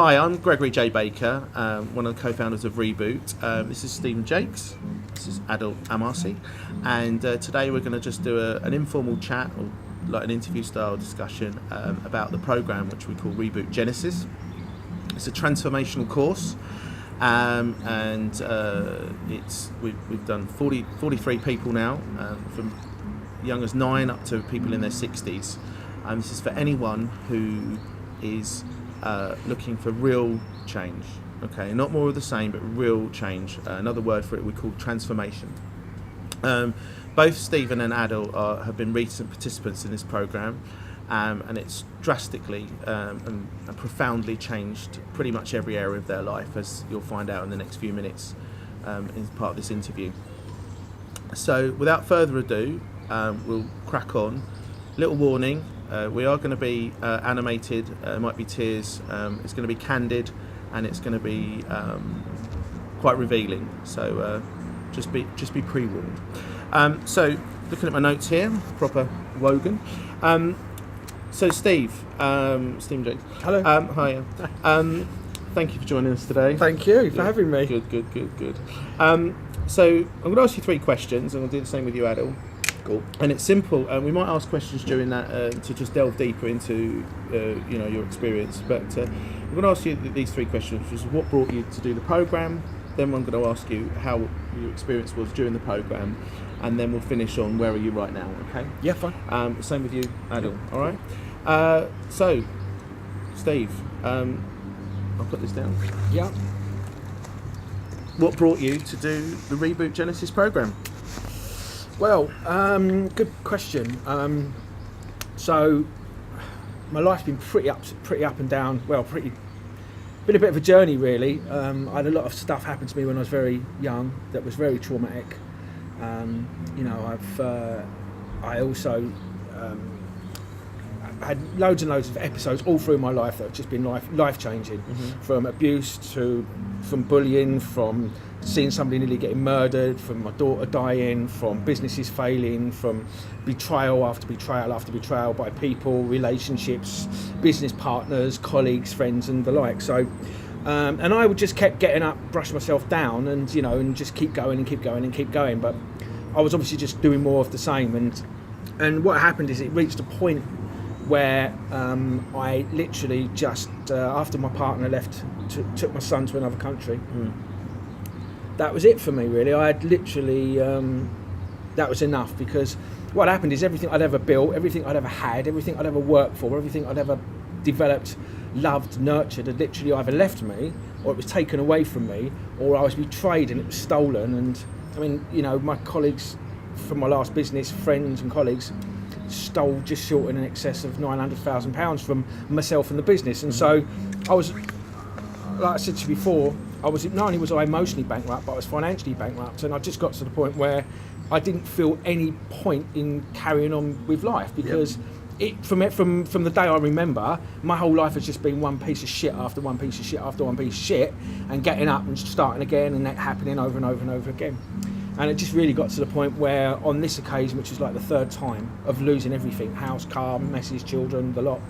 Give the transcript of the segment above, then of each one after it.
Hi, I'm Gregory J. Baker, one of the co-founders of Reboot. This is Stephen Jakes, this is Adil Amarsi, and today we're going to just do an informal chat, or like an interview style discussion about the program which we call Reboot Genesis. It's a transformational course, and we've done 43 people now, from young as 9 up to people in their 60s. This is for anyone who is looking for real change, okay, not more of the same, but real change. Another word for it we call transformation. Both Stephen and Adil have been recent participants in this program, and it's drastically and profoundly changed pretty much every area of their life, as you'll find out in the next few minutes in part of this interview. So without further ado, we'll crack on. Little warning, we are going to be animated, might be tears, it's going to be candid, and it's going to be quite revealing, so just be pre-warned. So looking at my notes here, proper Wogan. So Steve Jakes. Hello. Hi. Thank you for joining us today. Thank you for having me. Good. So I'm going to ask you 3 questions, and I'll do the same with you, Adil. Cool. And it's simple. We might ask questions during that to just delve deeper into your experience. But I'm going to ask you these 3 questions, which is what brought you to do the program. Then I'm going to ask you how your experience was during the program, and then we'll finish on where are you right now. Okay? Yeah, fine. Same with you, Adil. All right. So, Steve, I'll put this down. Yeah. What brought you to do the Reboot Genesis program? Well, good question. So my life's been pretty up and down. Well, been a bit of a journey, really. I had a lot of stuff happen to me when I was very young that was very traumatic. I also had loads and loads of episodes all through my life that have just been life changing. Mm-hmm. From abuse from bullying, from seeing somebody nearly getting murdered, from my daughter dying, from businesses failing, from betrayal after betrayal after betrayal by people, relationships, business partners, colleagues, friends, and the like. So, and I would just kept getting up, brush myself down, and just keep going and keep going and keep going. But I was obviously just doing more of the same. And what happened is it reached a point where I literally just after my partner left, took my son to another country. That was it for me, really. I had literally, that was enough, because what happened is everything I'd ever built, everything I'd ever had, everything I'd ever worked for, everything I'd ever developed, loved, nurtured, had literally either left me, or it was taken away from me, or I was betrayed and it was stolen. And I mean, my colleagues from my last business, friends and colleagues, stole just short in excess of £900,000 from myself and the business. And so I was, like I said to you before, not only was I emotionally bankrupt, but I was financially bankrupt, and I just got to the point where I didn't feel any point in carrying on with life, because from the day I remember, my whole life has just been one piece of shit after one piece of shit after one piece of shit, and getting up and starting again, and that happening over and over and over again. And it just really got to the point where, on this occasion, which was like the 3rd time of losing everything, house, car, messes, children, the lot,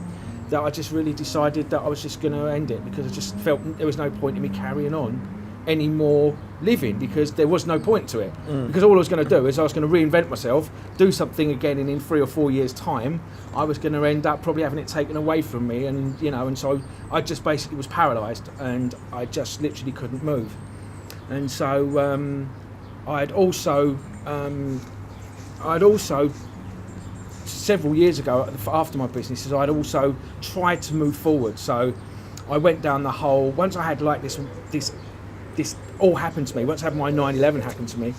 that I just really decided that I was just going to end it, because I just felt there was no point in me carrying on any more living, because there was no point to it. Because all I was going to do is I was going to reinvent myself, do something again, and in 3 or 4 years' time, I was going to end up probably having it taken away from me, and so I just basically was paralysed, and I just literally couldn't move. And so I'd also several years ago, after my businesses, I'd also tried to move forward. So I went down the whole, once I had like this all happened to me, once I had my 9/11 happen to me,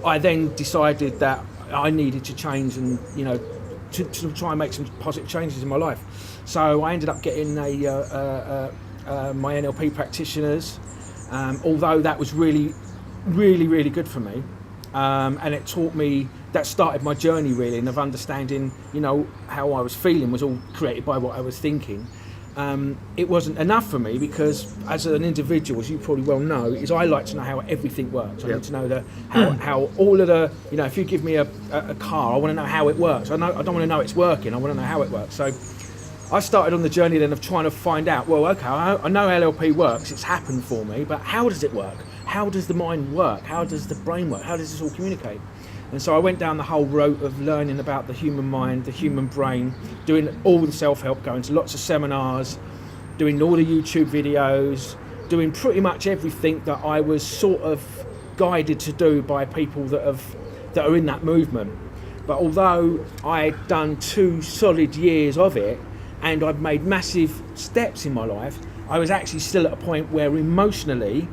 I then decided that I needed to change and, to try and make some positive changes in my life. So I ended up getting my NLP practitioners, although that was really, really, really good for me. And it taught me, that started my journey really, and of understanding, how I was feeling was all created by what I was thinking. It wasn't enough for me, because as an individual, as you probably well know, is I like to know how everything works. I need to know how all of the, if you give me a car, I want to know how it works. I don't want to know it's working, I want to know how it works. So I started on the journey then of trying to find out, well, okay, I know LLP works, it's happened for me, but how does it work? How does the mind work? How does the brain work? How does this all communicate? And so I went down the whole route of learning about the human mind, the human brain, doing all the self-help, going to lots of seminars, doing all the YouTube videos, doing pretty much everything that I was sort of guided to do by people that are in that movement. But although I'd done 2 solid years of it, and I'd made massive steps in my life, I was actually still at a point where emotionally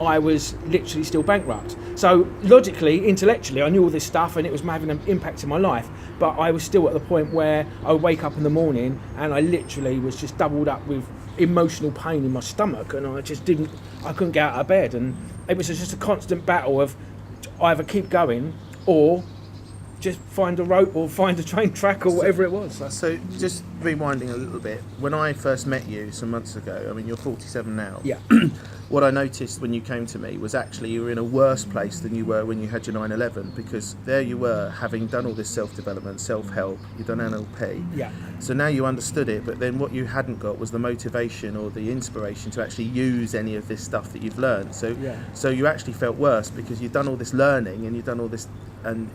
I was literally still bankrupt. So logically, intellectually, I knew all this stuff and it was having an impact in my life, but I was still at the point where I would wake up in the morning and I literally was just doubled up with emotional pain in my stomach, and I couldn't get out of bed, and it was just a constant battle of either keep going or just find a rope or find a train track or whatever it was. So just rewinding a little bit, when I first met you some months ago, I mean, you're 47 now. Yeah. What I noticed when you came to me was actually you were in a worse place than you were when you had your 9/11, because there you were, having done all this self-development, self-help, you've done NLP. Yeah. So now you understood it, but then what you hadn't got was the motivation or the inspiration to actually use any of this stuff that you've learned. So you actually felt worse because you'd done all this learning and you'd done all this, and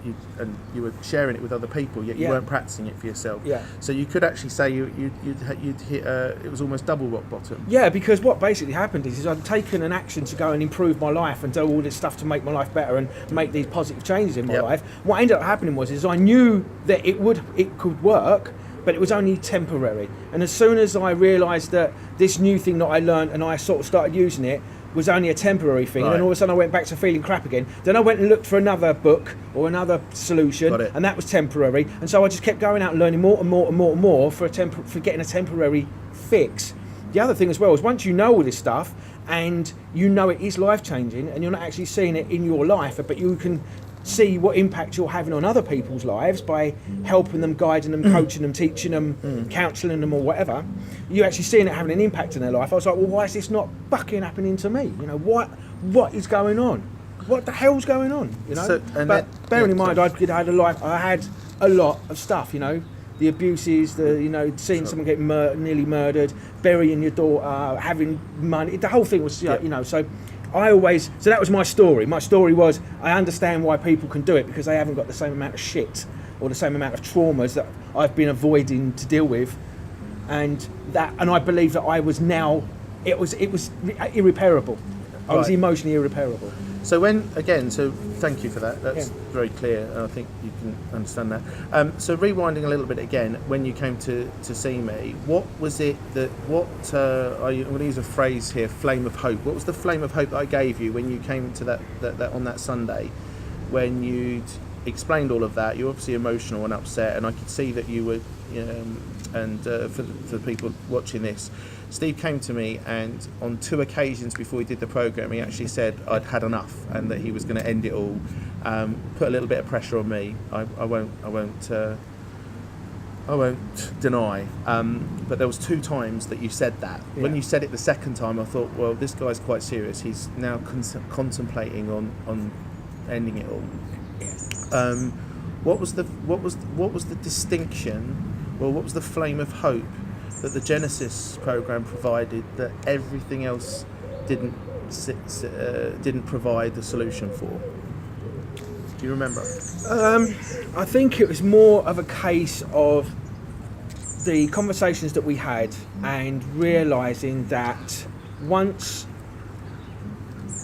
you were sharing it with other people, yet you weren't practicing it for yourself. Yeah. So you could actually say you'd hit it was almost double rock bottom. Yeah, because what basically happened is I'd taken an action to go and improve my life and do all this stuff to make my life better and make these positive changes in my life. What ended up happening was I knew that it could work, but it was only temporary. And as soon as I realised that this new thing that I learned and I sort of started using it was only a temporary thing, and then all of a sudden I went back to feeling crap again. Then I went and looked for another book or another solution, and that was temporary. And so I just kept going out and learning more and more and more and more for getting a temporary fix. The other thing as well is once you know all this stuff and you know it is life-changing and you're not actually seeing it in your life, but you can see what impact you're having on other people's lives by helping them, guiding them, coaching them, teaching them, counselling them or whatever, you're actually seeing it having an impact in their life. I was like, well, why is this not fucking happening to me? You know, what is going on? What the hell's going on? You know? But bearing in mind, I had a lot of stuff, you know, the abuses, seeing someone get nearly murdered, burying your daughter, having money, the whole thing was, so that was my story. My story was, I understand why people can do it because they haven't got the same amount of shit or the same amount of traumas that I've been avoiding to deal with, and I believe that I was now, it was irreparable. I was emotionally irreparable. So thank you for that. That's very clear. I think you can understand that. So rewinding a little bit again, when you came to see me, what was it that, I'm going to use a phrase here, flame of hope. What was the flame of hope that I gave you when you came to that on that Sunday, when you'd explained all of that? You're obviously emotional and upset, and I could see that you were, for the people watching this, Steve came to me, and on 2 occasions before we did the programme, he actually said I'd had enough and that he was going to end it all. Put a little bit of pressure on me. I won't deny. But there was 2 times that you said that. Yeah. When you said it the second time, I thought, well, this guy's quite serious. He's now contemplating on ending it all. Yeah. What was the distinction? Well, what was the flame of hope that the Genesis program provided that everything else didn't provide the solution for? Do you remember? I think it was more of a case of the conversations that we had and realising that once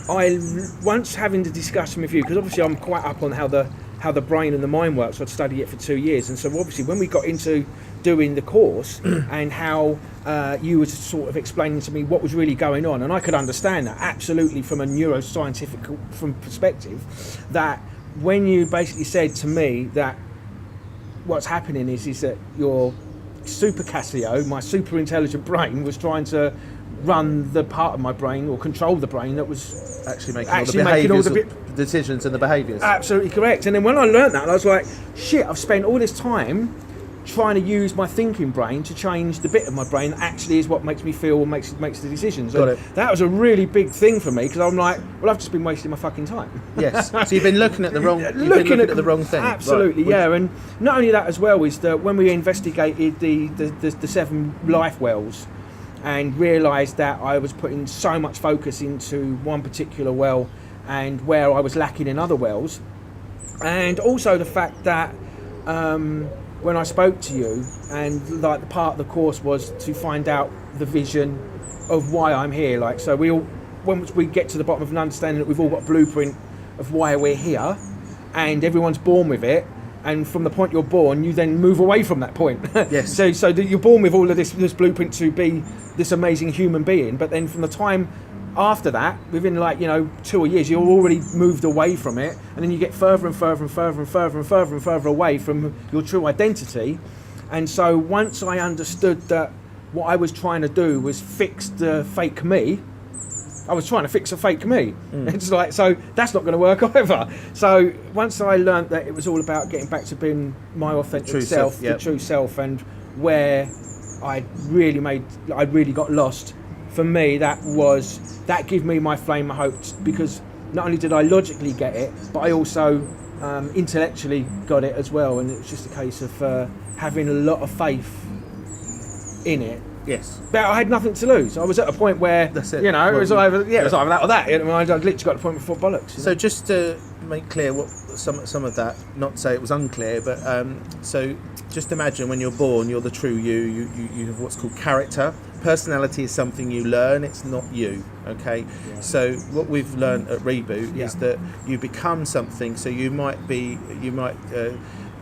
having the discussion with you, because obviously I'm quite up on how the brain and the mind works. So I'd studied it for 2 years, and so obviously when we got into doing the course and how you were sort of explaining to me what was really going on, and I could understand that absolutely from a neuroscientific perspective, that when you basically said to me that what's happening is that your super Casio, my super intelligent brain, was trying to run the part of my brain or control the brain that was actually making all the decisions and the behaviours. Absolutely correct. And then when I learned that, I was like, shit, I've spent all this time trying to use my thinking brain to change the bit of my brain that actually is what makes me feel or makes the decisions. Got it. That was a really big thing for me, because I'm like, well, I've just been wasting my fucking time. Yes. So you've been looking at the wrong. Looking at the wrong thing. Absolutely, right. yeah. And not only that as well is that when we investigated the 7 life wells, and realised that I was putting so much focus into one particular well, and where I was lacking in other wells, and also the fact that. When I spoke to you, and like the part of the course was to find out the vision of why I'm here. Like, so once we get to the bottom of an understanding that we've all got a blueprint of why we're here, and everyone's born with it, and from the point you're born, you then move away from that point. Yes. so that you're born with all of this blueprint to be this amazing human being, but then from the time after that, within 2 years, you're already moved away from it, and then you get further and further and further and further and further and further away from your true identity. And so once I understood that what I was trying to do was fix the fake me, I was trying to fix a fake me. It's like, so that's not going to work either. So once I learned that it was all about getting back to being my authentic self, the true self, and where I really got lost. For me, that gave me my flame of hope, because not only did I logically get it, but I also intellectually got it as well. And it was just a case of having a lot of faith in it. Yes. But I had nothing to lose. I was at a point where, that's it. It was either that or that. I literally got to the point before bollocks. So just to make clear what some of that, not to say it was unclear, but so just imagine when you're born, you're the true you. You have what's called character. Personality is something you learn, it's not you, okay? Yeah. So what we've learned at Reboot is that you become something, so you might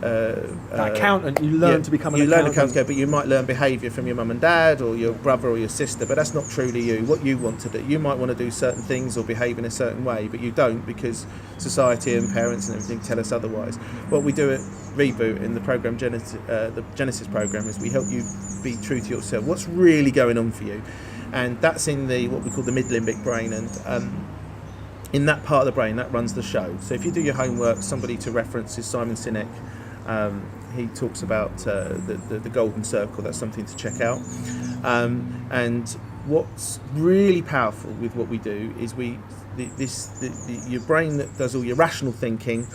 that accountant, you learn to become an accountant. You learn accountant, but you might learn behaviour from your mum and dad or your brother or your sister, but that's not truly you, what you want to do. You might want to do certain things or behave in a certain way, but you don't, because society and parents and everything tell us otherwise. What we do at Reboot in the program the Genesis program is we help you be true to yourself. What's really going on for you? And that's in what we call the mid-limbic brain, and in that part of the brain that runs the show. So if you do your homework, somebody to reference is Simon Sinek. He talks about the golden circle. That's something to check out. And what's really powerful with what we do is your brain that does all your rational thinking,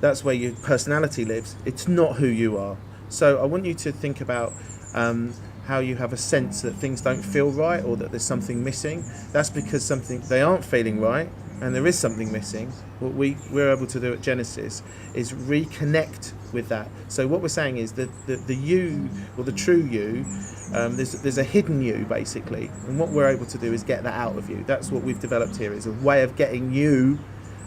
that's where your personality lives. It's not who you are. So I want you to think about how you have a sense that things don't feel right, or that there's something missing. That's because they aren't feeling right, and there is something missing. What we're able to do at Genesis is reconnect with that. So what we're saying is that the you, or the true you, there's a hidden you basically, and what we're able to do is get that out of you. That's what we've developed here, is a way of getting you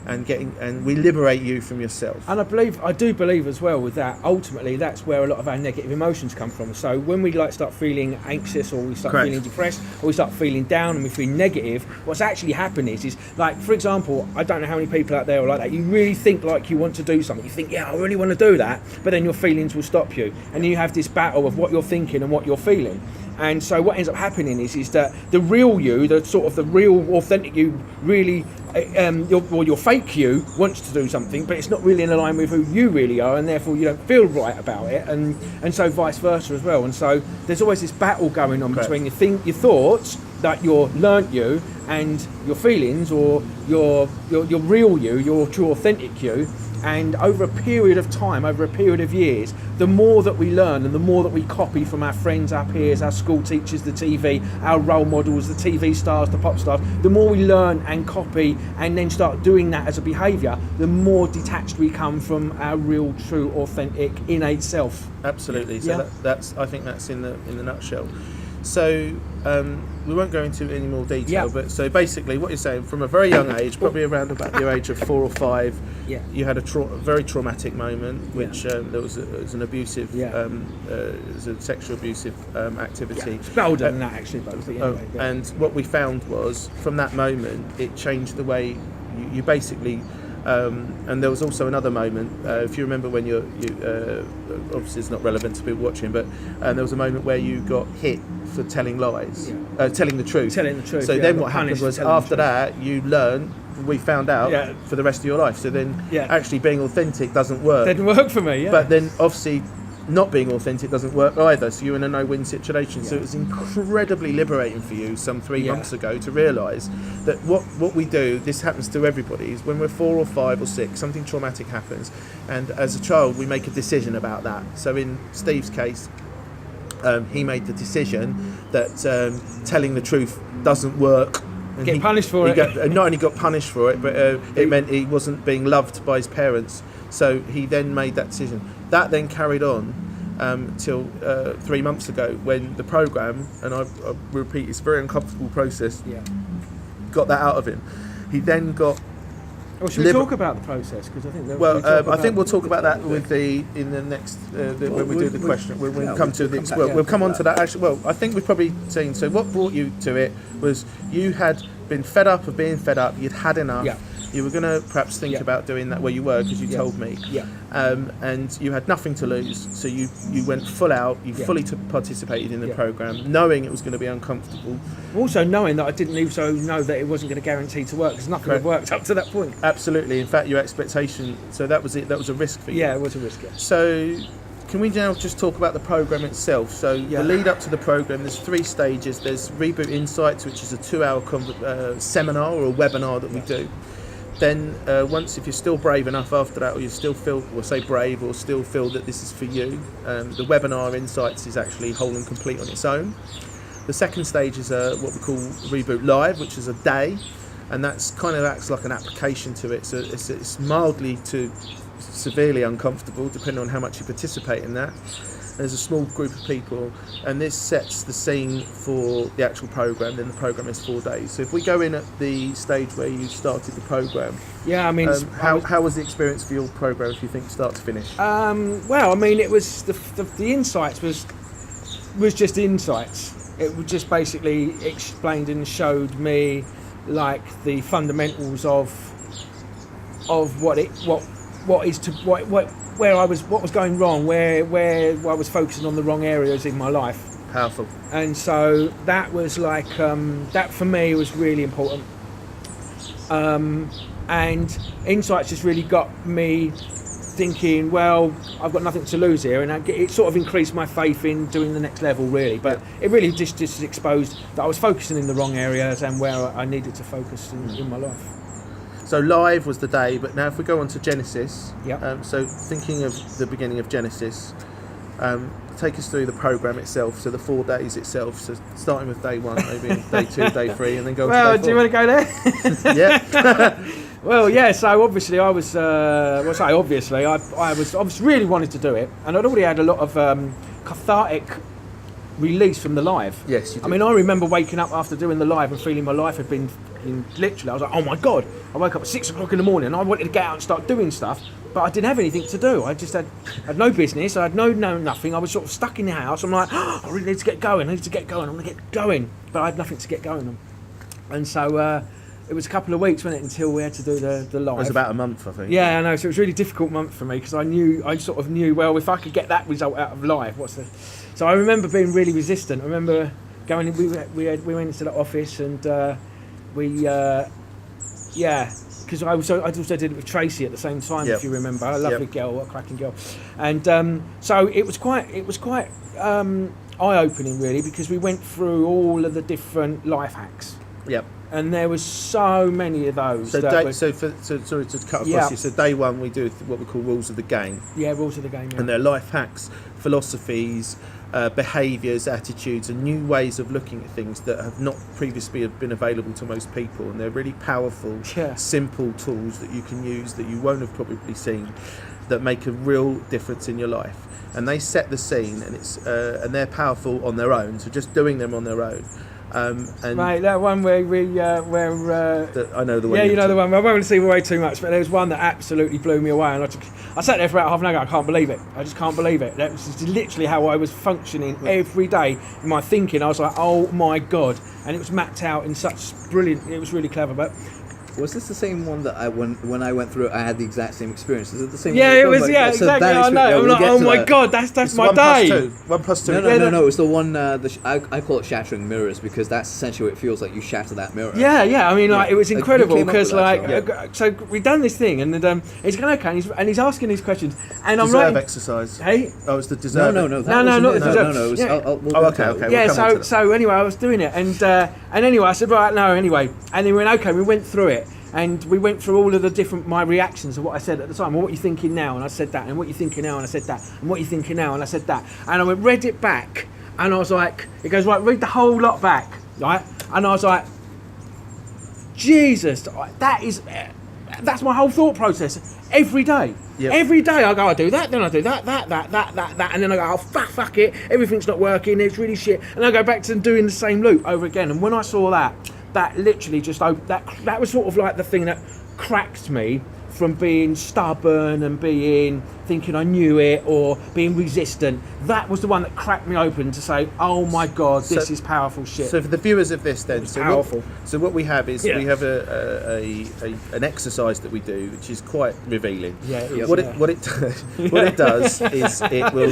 and we liberate you from yourself. And I do believe as well with that, ultimately that's where a lot of our negative emotions come from. So when we start feeling anxious, or we start feeling depressed, or we start feeling down and we feel negative, what's actually happening is like, for example, I don't know how many people out there are like that. You really think like you want to do something, you think, yeah, I really want to do that, but then your feelings will stop you, and you have this battle of what you're thinking and what you're feeling. And so what ends up happening is that the real you, the sort of the real authentic you, really, your fake you wants to do something, but it's not really in line with who you really are, and therefore you don't feel right about it, and so vice versa as well. And so there's always this battle going on between your thoughts, that your learnt you, and your feelings, or your real you, your true authentic you. And over a period of time, over a period of years, the more that we learn and the more that we copy from our friends, our peers, our school teachers, the TV, our role models, the TV stars, the pop stars, the more we learn and copy and then start doing that as a behaviour, the more detached we come from our real, true, authentic, innate self. Absolutely. So I think that's in the nutshell. So we won't go into any more detail, but so basically what you're saying, from a very young age, probably around about the age of 4 or 5, you had a very traumatic moment, which there was an abusive, it was a sexual abusive activity. It's a bit older than that actually, but anyway. And what we found was, from that moment, it changed the way you basically. And there was also another moment, if you remember, when you obviously it's not relevant to people watching, but there was a moment where you got hit for telling lies, telling the truth. So then what happened was, after that, you learn. We found out for the rest of your life. So then, actually being authentic doesn't work. Didn't work for me. Yeah. But then, obviously, not being authentic doesn't work either, so you're in a no-win situation. So it was incredibly liberating for you some 3 months ago to realise that what we do, this happens to everybody, is when we're 4 or 5 or 6, something traumatic happens, and as a child we make a decision about that. So in Steve's case, he made the decision that telling the truth doesn't work. And Get punished for it. Not only got punished for it, but it meant he wasn't being loved by his parents. So he then made that decision. That then carried on till 3 months ago, when the programme, and I repeat, it's a very uncomfortable process, got that out of him. He then got... Well, should we talk about the process? Because I think I think we'll talk about that in the next when we do the question. When we come to the we'll come on to that. Actually, well, I think we've probably seen. So what brought you to it was you had been fed up of being fed up. You'd had enough. Yeah. You were going to perhaps think about doing that where you were, because you told me. Yeah. And you had nothing to lose, so you went full out. You fully participated in the programme, knowing it was going to be uncomfortable. Also knowing that I didn't even know that it wasn't going to guarantee to work, because nothing had worked up to that point. Absolutely. In fact, your expectation. So that was it. That was a risk for you. Yeah, it was a risk. Yeah. So can we now just talk about the programme itself? So the lead up to the programme, there's 3 stages. There's Reboot Insights, which is a 2-hour seminar or a webinar that we do. Then once, if you're still brave enough after that, or you still feel, or say brave, or still feel that this is for you, the webinar Insights is actually whole and complete on its own. The second stage is what we call Reboot Live, which is a day, and that's kind of acts like an application to it. So it's mildly to severely uncomfortable, depending on how much you participate in that. There's a small group of people, and this sets the scene for the actual programme. Then the programme is 4 days. So if we go in at the stage where you started the programme, I mean, how was the experience for your programme, if you think start to finish? Well, I mean, it was the Insights was just insights. It was just basically explained and showed me like the fundamentals of what was going wrong, where I was focusing on the wrong areas in my life. Powerful. And so that was like that for me was really important. And Insights just really got me thinking, well, I've got nothing to lose here, and it sort of increased my faith in doing the next level, really. But it really just exposed that I was focusing in the wrong areas and where I needed to focus in my life. So live was the day, but now if we go on to Genesis, Yeah. So thinking of the beginning of Genesis, take us through the programme itself, so the 4 days itself, so starting with day 1, maybe day 2, day 3, and then go on to day 4. Do you want to go there? Yeah. Well, yeah, so obviously I was, I was really wanted to do it, and I'd already had a lot of cathartic release from the live. Yes, you did. I mean, I remember waking up after doing the live and feeling my life had been, literally, I was like, oh my God. I woke up at 6 o'clock in the morning and I wanted to get out and start doing stuff, but I didn't have anything to do. I just had no business, I had no nothing. I was sort of stuck in the house. I'm like, oh, I really need to get going, I'm going to get going. But I had nothing to get going on. And so it was a couple of weeks, wasn't it, until we had to do the live. It was about a month, I think. Yeah, I know. So it was a really difficult month for me, because I sort of knew, well, if I could get that result out of live, So I remember being really resistant. I remember going, we went into the office and because I also did it with Tracy at the same time, if you remember, a lovely girl, a cracking girl, and so it was quite eye-opening, really, because we went through all of the different life hacks. Yep. And there was so many of those. So sorry to cut across you. So day 1 we do what we call rules of the game. Yeah, rules of the game. Yeah. And they're life hacks, philosophies, behaviours, attitudes, and new ways of looking at things that have not previously been available to most people. And they're really powerful, simple tools that you can use that you won't have probably seen, that make a real difference in your life. And they set the scene, and and they're powerful on their own. So just doing them on their own. And right, that one where I know the one. Yeah, you know the one. I won't see away too much, but there was one that absolutely blew me away, and I sat there for about half an hour. I can't believe it. I just can't believe it. That was just literally how I was functioning every day in my thinking. I was like, oh my God, and it was mapped out in such brilliant. It was really clever. But Was this the same one that when I went through it, I had the exact same experience? Is it the same? Yeah, one it was. like, Yeah, so exactly. that I know. yeah, I'm we'll like, get oh to my that. god, that's It's my one day. plus two. 1 plus 2. No. It's the one. I call it shattering mirrors because that's essentially what it feels like. You shatter that mirror. Yeah. I mean, like, it was You incredible came up because, with that, like, so- so we've done this thing, and he's going okay, and he's asking these questions, and I'm Deserve like, exercise. hey. Oh, it's the deserve. No. No, not the deserve. No. It's, Yeah. we'll Oh, get okay, to it. okay. Yeah, We'll come on to so anyway, I was doing it, and anyway, I said, right, no, anyway, and then we went, okay, we went through it, and we went through all of the different, my reactions of what I said at the time, and what you thinking now, and I said that, and what you thinking now, and I said that, and what you thinking now, and I said that, and I read it back, and I was like, it goes, right, read the whole lot back, right, and I was like, Jesus, that's my whole thought process every day. Yep. Every day I go, I do that, then I do that, and then I go, oh fuck it, everything's not working, it's really shit, and I go back to doing the same loop over again. And when I saw that literally just that was sort of like the thing that cracked me from being stubborn and thinking I knew it or being resistant. That was the one that cracked me open to say, oh my god, this is powerful shit. So for the viewers of this, then, powerful. What we have is we have an exercise that we do, which is quite revealing. Yeah, it is, What yeah. it does is it will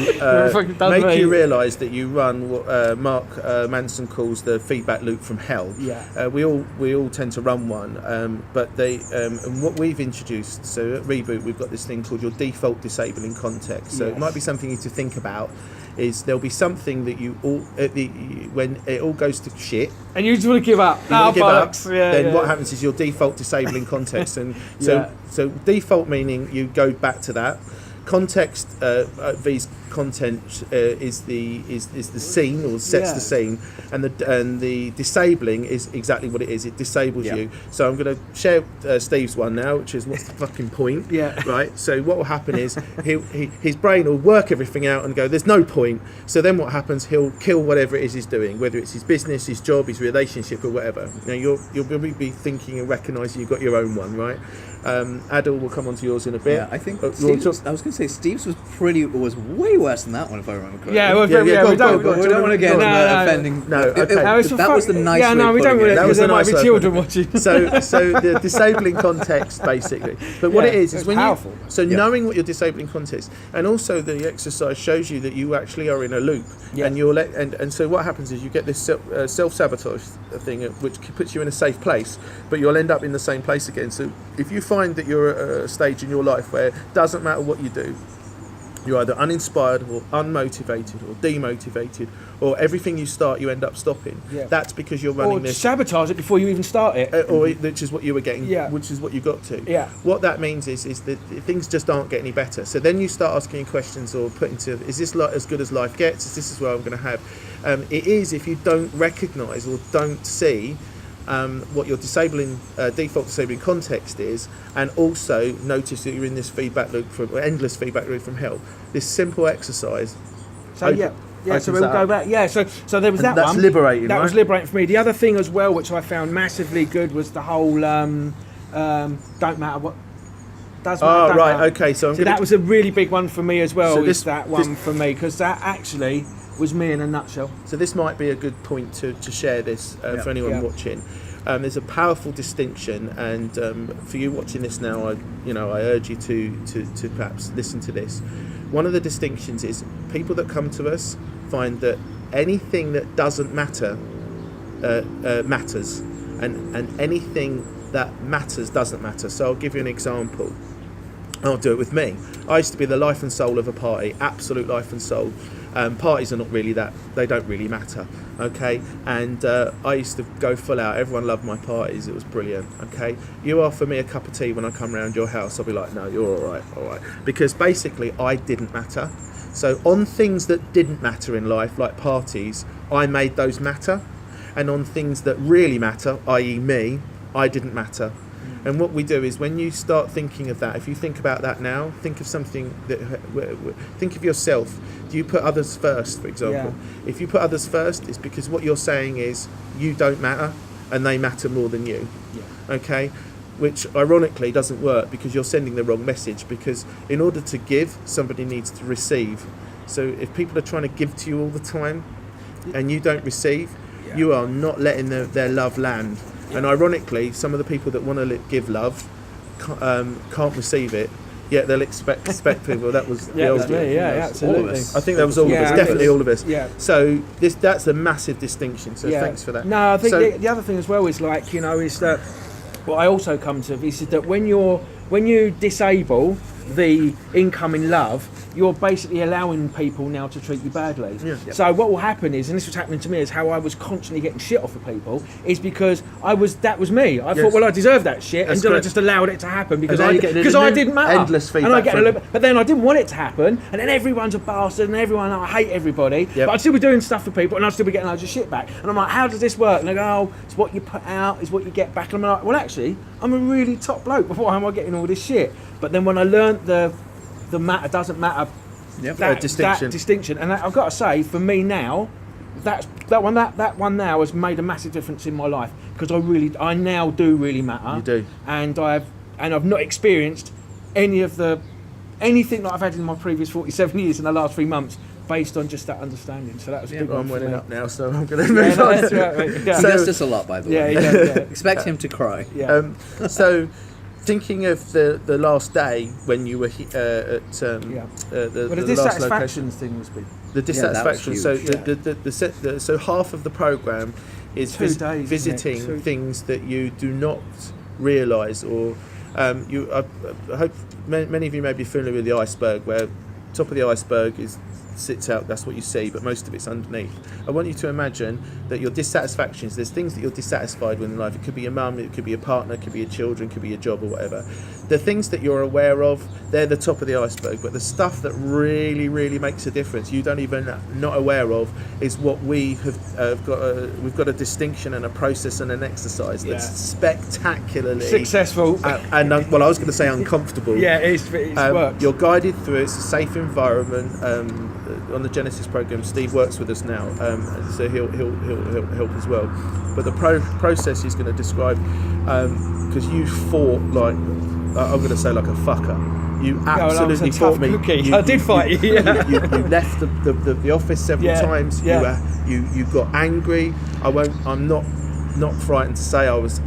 make you realise that you run what Mark Manson calls the feedback loop from hell. Yeah. We all tend to run one, but and what we've introduced. So at Reboot, we've got this thing called your default disabling context. So it might be something you to think about. Is there'll be something that you all when it all goes to shit And you just want to give up. you want to give up, Yeah, then what happens is your default disabling context, and so default meaning you go back to that context. V's content is the scene, or sets the scene, and the disabling is exactly what it is. It disables you. So I'm going to share Steve's one now, which is what's the fucking point? Right. So what will happen is his brain will work everything out and go, there's no point. So then what happens? He'll kill whatever it is he's doing, whether it's his business, his job, his relationship, or whatever. Now you'll probably be thinking and recognising you've got your own one, right? Adil will come on to yours in a bit. Yeah, I think I was going to say Steve's was way worse than that one, if I remember correctly. We don't want to get offending. No, okay. That was the nice way. Yeah, no, we don't want to, because there might be children watching. So the disabling context, basically. But what it is when powerful. Knowing what your disabling context, and also the exercise shows you that you actually are in a loop, and you're and so what happens is you get this self-sabotage thing, which puts you in a safe place, but you'll end up in the same place again. So if you find that you're at a stage in your life where it doesn't matter what you do, you're either uninspired or unmotivated or demotivated, or everything you start you end up stopping. That's because you're running this. Sabotage it before you even start it. Which is what you were getting. Which is what you got to. What that means is that things just aren't getting any better. So then you start asking questions or putting to, is this as good as life gets? Is this as well I'm going to have? It is if you don't recognise or don't see what your default disabling context is, and also notice that you're in this endless feedback loop from hell. This simple exercise. So so we'll go back. So there was that that's one. Liberating. That right? was liberating for me. The other thing as well, which I found massively good, was the whole don't matter what. Does matter, don't matter. Okay. So that was a really big one for me as well. So that one for me, because that actually was me in a nutshell. So this might be a good point to share this for anyone watching. There's a powerful distinction, and for you watching this now, I urge you to perhaps listen to this. One of the distinctions is people that come to us find that anything that doesn't matter matters, and anything that matters doesn't matter. So I'll give you an example. I'll do it with me. I used to be the life and soul of a party, absolute life and soul. Parties are not really that, they don't really matter, okay? And I used to go full out. Everyone loved my parties. It was brilliant, okay? You offer me a cup of tea when I come round your house, I'll be like, no, you're all right. Because basically I didn't matter. So on things that didn't matter in life, like parties, I made those matter. And on things that really matter, i.e. me, I didn't matter. And what we do is, when you start thinking of that, if you think about that now, think of something think of yourself. Do you put others first, for example? If you put others first, it's because what you're saying is you don't matter and they matter more than you. Okay? Which ironically doesn't work, because you're sending the wrong message, because in order to give, somebody needs to receive. So if people are trying to give to you all the time and you don't receive, you are not letting their love land. And ironically, some of the people that want to give love can't receive it. Yet they'll expect people. That was the old me. Yeah, absolutely. All of us. I think that was all of us. Definitely all of us. Yeah. So that's a massive distinction. So thanks for that. No, I think the other thing as well is like, is that what I also come to is that when you disable the incoming love, you're basically allowing people now to treat you badly. Yeah. So what will happen is, and this was happening to me, is how I was constantly getting shit off of people, is because that was me. I thought, well, I deserved that shit, and then I just allowed it to happen because I didn't matter. Endless feedback. And I get but then I didn't want it to happen, and then everyone's a bastard, and I hate everybody. Yep. But I'd still be doing stuff for people, and I'd still be getting loads of shit back. And I'm like, how does this work? And they go, oh, it's what you put out, is what you get back. And I'm like, well, actually, I'm a really top bloke, but why am I getting all this shit? But then when I learnt the matter doesn't matter, that distinction, and I've got to say, for me now, that one now has made a massive difference in my life, because I now do really matter. You do, and I've not experienced anything that I've had in my previous 47 years in the last 3 months, based on just that understanding. So that was a big one. I'm winning up now, so I'm going to Yeah, move no, on. that's right, mate. Yeah. He does this a lot, by the way. Yeah. Expect him to cry. Yeah. So, thinking of the last day when you were at the the last dissatisfaction location, thing was big. the dissatisfaction. that was huge. So so half of the program is 2 days, visiting isn't it? things that you do not realise, or I hope many of you may be familiar with the iceberg, where top of the iceberg sits out, that's what you see, but most of it's underneath. I want you to imagine that your dissatisfactions, there's things that you're dissatisfied with in life. It could be your mum, it could be your partner, it could be your children, it could be your job or whatever. The things that you're aware of, they're the top of the iceberg, but the stuff that really, really makes a difference, you don't even not aware of, is what we have got. We've got a distinction and a process and an exercise that's spectacularly successful and well, I was going to say uncomfortable. Yeah, it's works. You're guided through. It's a safe environment. On the Genesis program, Steve works with us now, so he'll help as well. But the process he's going to describe, because you fought like I'm going to say like a fucker. You absolutely fought me. I did fight you. You left the office several times. Yeah. You got angry. I'm not frightened to say I was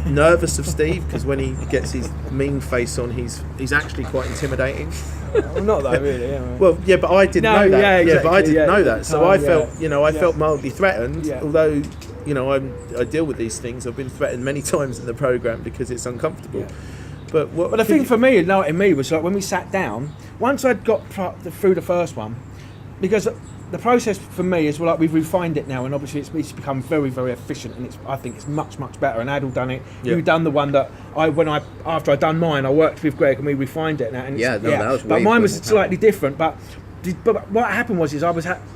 nervous of Steve, because when he gets his mean face on, he's actually quite intimidating. Well, not that really. Yeah, well, yeah, but I didn't know that. Yeah, exactly, but I didn't know that. So I felt, I Yeah. felt mildly threatened. Yeah. Although, I deal with these things. I've been threatened many times in the program because it's uncomfortable. Yeah. But the thing for me, in me, was like when we sat down. Once I'd got through the first one, because the process for me is like we've refined it now, and obviously it's become very, very efficient, and I think it's much, much better. And Adil done it. Yeah. You done the one that after I'd done mine, I worked with Greg and we refined it now. And that was. But mine was slightly different. But what happened was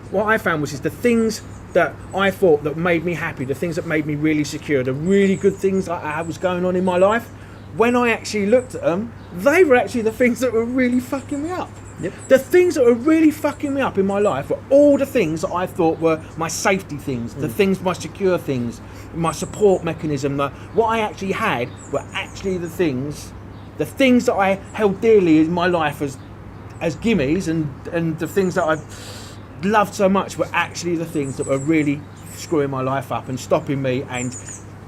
what I found was the things that I thought that made me happy, the things that made me really secure, the really good things that I was going on in my life. When I actually looked at them, they were actually the things that were really fucking me up. Yep. The things that were really fucking me up in my life were all the things that I thought were my safety things, the things, my secure things, my support mechanism. What I actually had were actually the things that I held dearly in my life as gimmies, and the things that I loved so much were actually the things that were really screwing my life up and stopping me and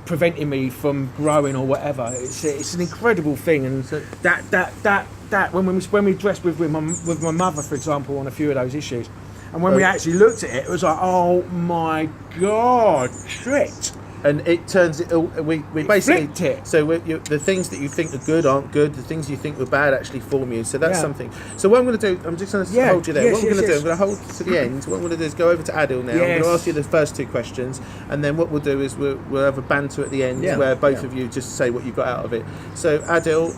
preventing me from growing or whatever. It's an incredible thing, and that when we dressed with my mother, for example, on a few of those issues, and when we actually looked at it, it was like, oh my god, shit. And it turns it. We basically flipped it. So the things that you think are good aren't good. The things you think were bad actually form you. So that's something. So what I'm going to do, I'm just going to hold you there. What I'm going to do, I'm going to hold to the end. What I'm going to do is go over to Adil now. I'm going to ask you the first 2 questions, and then what we'll do is we'll have a banter at the end where both of you just say what you got out of it. So Adil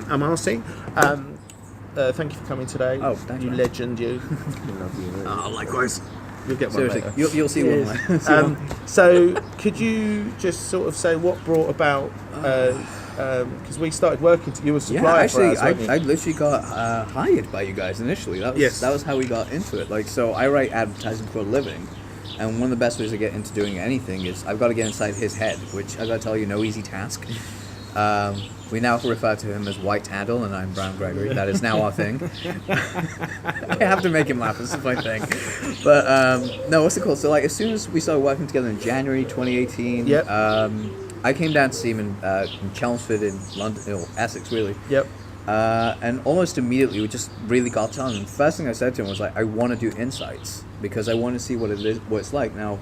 Amarsi, thank you for coming today. Oh, thank you, legend, you. Love you. Oh, likewise. You'll get one later. You'll see one. So could you just sort of say what brought about, because we started working, you were a supplier for us, weren't you? I literally got hired by you guys initially. That was how we got into it. So I write advertising for a living, and one of the best ways to get into doing anything is I've got to get inside his head, which I got to tell you, no easy task. We now refer to him as White Adil, and I'm Brown Gregory. That is now our thing. I have to make him laugh. This is my thing. But no, what's it called? So like, as soon as we started working together in January 2018, Yep. I came down to see him in Chelmsford in London, Essex, really. Yep. And almost immediately, we just really got on. And the first thing I said to him was like, I want to do insights because I want to see what it is, what it's like. Now,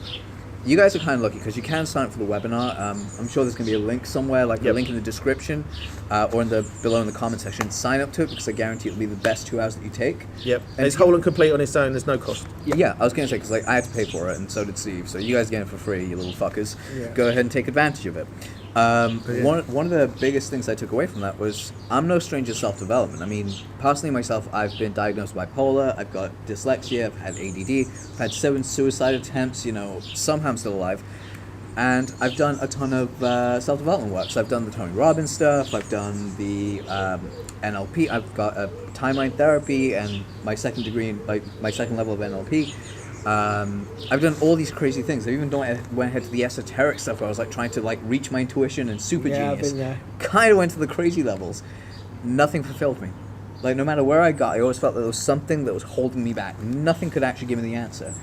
you guys are kind of lucky because you can sign up for the webinar. I'm sure there's going to be a link somewhere, like a link in the description or below in the comment section. Sign up to it because I guarantee it'll be the best 2 hours that you take. Yep. And it's whole and complete on its own. There's no cost. Yeah, I was going to say because like I had to pay for it, and so did Steve. So you guys get it for free, you little fuckers. Yeah. Go ahead and take advantage of it. One of the biggest things I took away from that was I'm no stranger to self-development. I mean, personally myself, I've been diagnosed with bipolar, I've got dyslexia, I've had ADD, I've had 7 suicide attempts, somehow I'm still alive. And I've done a ton of self-development work. So I've done the Tony Robbins stuff, I've done the NLP, I've got a timeline therapy and my second degree, my second level of NLP. I've done all these crazy things. I even went ahead to the esoteric stuff where I was like trying to like reach my intuition and super genius. I've been there. Kind of went to the crazy levels. Nothing fulfilled me. Like no matter where I got, I always felt that there was something that was holding me back. Nothing could actually give me the answer.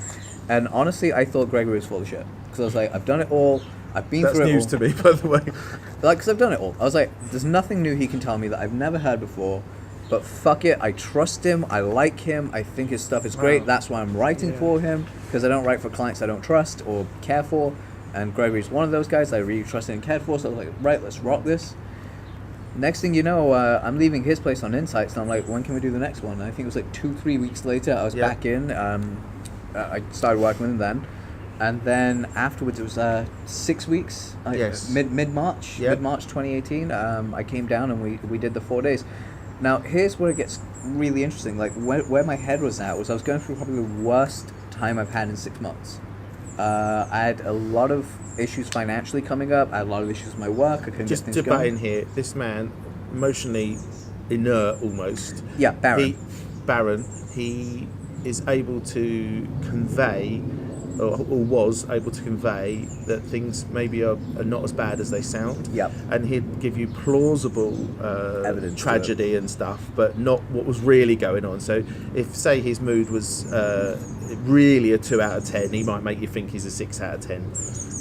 And honestly, I thought Gregory was full of shit because I was like, I've done it all. I've been through it all. That's news to me, by the way. Like, because I've done it all. I was like, there's nothing new he can tell me that I've never heard before. But fuck it, I trust him, I like him, I think his stuff is great, that's why I'm writing for him, because I don't write for clients I don't trust or care for, and Gregory's one of those guys I really trusted and cared for, so I was like, right, let's rock this. Next thing you know, I'm leaving his place on Insights, and I'm like, when can we do the next one? And I think it was like 2-3 weeks later, I was back in, I started working with him then, and then afterwards it was 6 weeks, mid-March, mid-March 2018, I came down and we did the 4 days. Now, here's where it gets really interesting. Like, where my head was at was I was going through probably the worst time I've had in 6 months. I had a lot of issues financially coming up. I had a lot of issues with my work. I couldn't get things going. Just to butt in here, this man, emotionally inert almost. Yeah, Barren. He is able to convey, or was able to convey, that things maybe are not as bad as they sound. Yep. And he'd give you plausible evidence, tragedy and stuff, but not what was really going on. So if, say, his mood was really a 2 out of 10, he might make you think he's a 6 out of 10.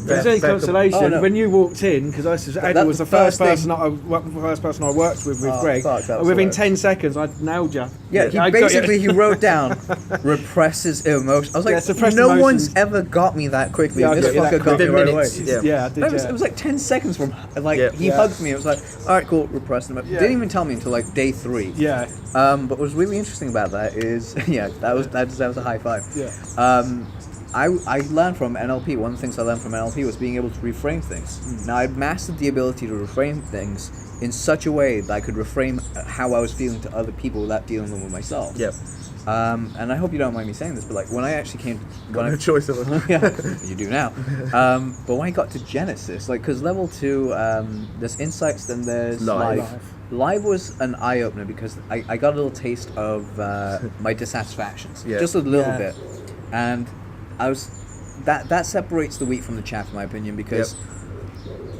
There's any consolation when you walked in, because Adil was the first person I worked with Greg. Within 10 seconds, I nailed you. Yeah, he wrote down represses emotion. I was like, no one's ever got me that quickly. Yeah, this fucker got me right away. Yeah, I did. It was like 10 seconds from he hugged me. It was like, all right, cool, repressed him. Didn't even tell me until like day 3. Yeah. But what was really interesting about that is, that deserves a high five. Yeah. I learned from NLP, one of the things I learned from NLP was being able to reframe things. Now, I'd mastered the ability to reframe things in such a way that I could reframe how I was feeling to other people without dealing with them with myself. Yep. And I hope you don't mind me saying this, but like when I actually came... Got no choice of it. Yeah, you do now. But when I got to Genesis, like, because level 2, there's Insights, then there's Live. Live was an eye-opener because I got a little taste of my dissatisfactions. Just a little bit. And I was that separates the wheat from the chaff, in my opinion, because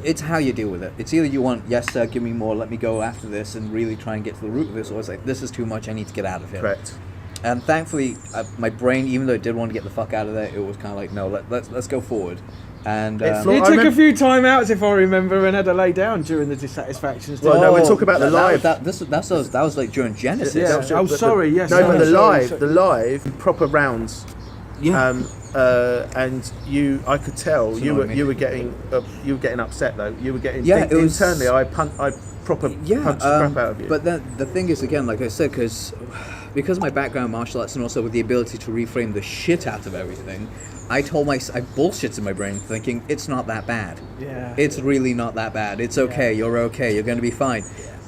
it's how you deal with it. It's either you want, yes sir, give me more, let me go after this and really try and get to the root of this, or it's like, this is too much, I need to get out of here. Correct. And thankfully, my brain, even though it did want to get the fuck out of there, it was kind of like, no, let's go forward. And you took a few timeouts, if I remember, and had to lay down during the dissatisfactions. Well, no, we're talking about the live. That was like during Genesis. Yeah. Sorry, yes. No, but the live proper rounds. Yeah. And I could tell you were getting upset though. You were getting internally. I proper punched the crap out of you. But then the thing is, again, like I said, because of my background in martial arts and also with the ability to reframe the shit out of everything, I bullshits in my brain thinking it's not that bad. Yeah. It's really not that bad. It's okay. You're okay. You're going to be fine.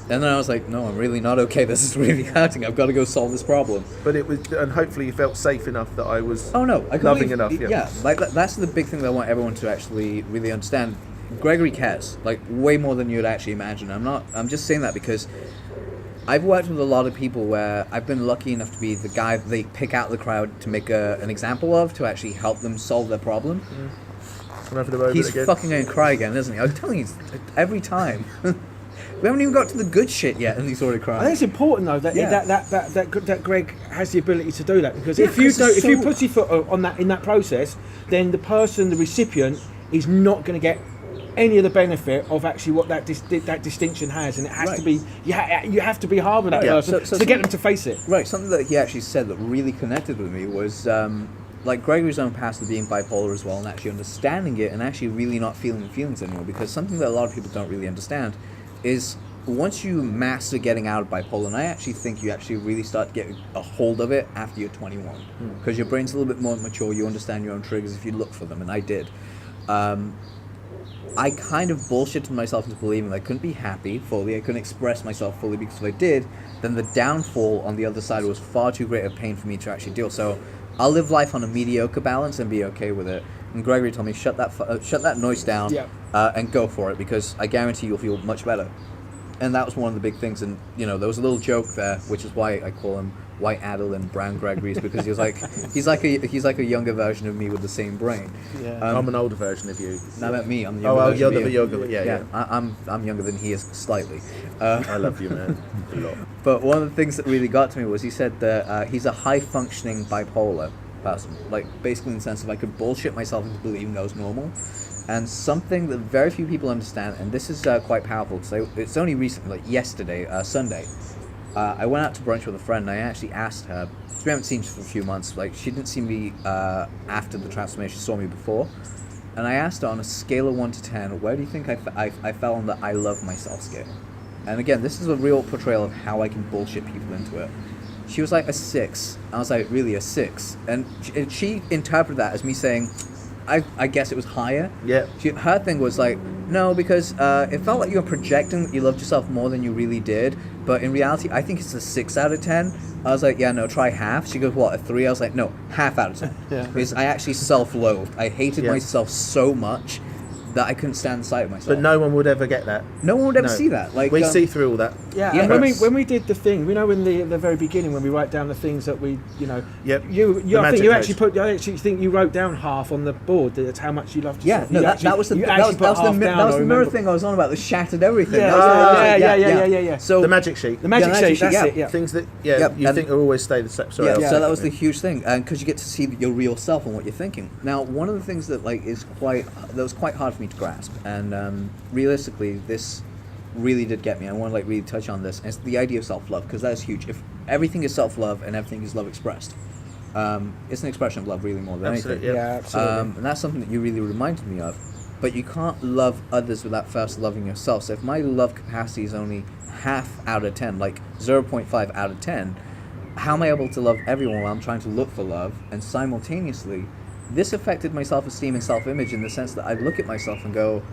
And then I was like, no, I'm really not okay. This is really hurting. I've got to go solve this problem. But it was, and hopefully you felt safe enough that I was loving enough. Yeah, like that's the big thing that I want everyone to actually really understand. Gregory cares, like way more than you'd actually imagine. I'm just saying that because I've worked with a lot of people where I've been lucky enough to be the guy they pick out of the crowd to make an example of, to actually help them solve their problem. I'm having to He's fucking going to cry again, isn't he? I was telling you, every time. We haven't even got to the good shit yet, and he's already crying. I think it's important though that Greg has the ability to do that, because if you pussyfoot on that in that process, then the recipient, is not going to get any of the benefit of actually what that distinction has, and it has to be you have to be hard with that person to get them to face it. Right. Something that he actually said that really connected with me was like Gregory's own past of being bipolar as well, and actually understanding it and actually really not feeling the feelings anymore. Because something that a lot of people don't really understand is once you master getting out of bipolar, and I actually think you actually really start to get a hold of it after you're 21, because your brain's a little bit more mature, you understand your own triggers if you look for them, and I did. I kind of bullshitted myself into believing that I couldn't be happy fully, I couldn't express myself fully, because if I did, then the downfall on the other side was far too great a pain for me to actually deal. So I'll live life on a mediocre balance and be okay with it. And Gregory told me, shut that noise down and go for it, because I guarantee you'll feel much better. And that was one of the big things. And, you know, there was a little joke there, which is why I call him White Adil and Brown Gregory's, because he's like a younger version of me with the same brain. Yeah. I'm an older version of you. No, about me. I'm the younger version of you. Yeah. I'm younger than he is slightly. I love you, man, a lot. But one of the things that really got to me was he said that he's a high-functioning bipolar person, like basically in the sense of I could bullshit myself into believing I was normal. And something that very few people understand, and this is quite powerful, because it's only recently, like yesterday, Sunday, I went out to brunch with a friend, and I actually asked her, because we haven't seen her for a few months, like she didn't see me after the transformation, she saw me before, and I asked her on a scale of 1 to 10, where do you think I fell on the I love myself scale? And again, this is a real portrayal of how I can bullshit people into it. She was like a 6. I was like, really, a 6? And she interpreted that as me saying, I guess it was higher. Yeah. Her thing was like, no, because it felt like you were projecting that you loved yourself more than you really did. But in reality, I think it's a 6 out of 10. I was like, yeah, no, try half. She goes, what, a 3? I was like, no, half out of 10. Yeah. Because I actually self-loathed. I hated myself so much that I couldn't stand the sight of myself. But no one would ever get that. No one would ever see that. Like we see through all that. Yeah, Yeah. and when we did the thing, in the very beginning when we write down the things that we, Yep. I think you actually I actually think you wrote down half on the board. That's how much you loved yourself. Yeah, no, that was the mirror thing I was on about. That shattered everything. Yeah. So the magic sheet. That's it. Yeah. Things that you think will always stay the same. So that was the huge thing, and because you get to see your real self and what you're thinking. Now, one of the things that was quite hard for me to grasp, and realistically, this really did get me. I want to really touch on this. And it's the idea of self-love, because that is huge. If everything is self-love and everything is love expressed, it's an expression of love really more than anything. Yeah, absolutely. And that's something that you really reminded me of. But you can't love others without first loving yourself. So if my love capacity is only half out of 10, like 0.5 out of 10, how am I able to love everyone while I'm trying to look for love? And simultaneously, this affected my self-esteem and self-image in the sense that I'd look at myself and go,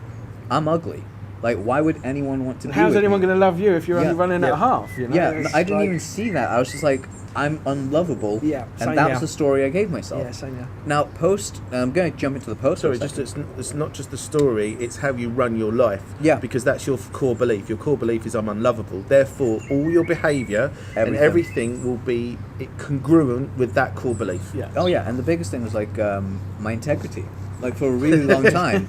I'm ugly. Like, why would anyone want to be How's with anyone me? going to love you if you're only running at half? Yeah, I didn't even see that. I was just like, I'm unlovable. Yeah, and that was the story I gave myself. Yeah, same here. Now, I'm going to jump into the post. Sorry, it's not just the story, it's how you run your life. Yeah. Because that's your core belief. Your core belief is I'm unlovable. Therefore, all your behaviour and everything will be congruent with that core belief. Yeah. Oh, yeah, and the biggest thing was, my integrity. Like, for a really long time.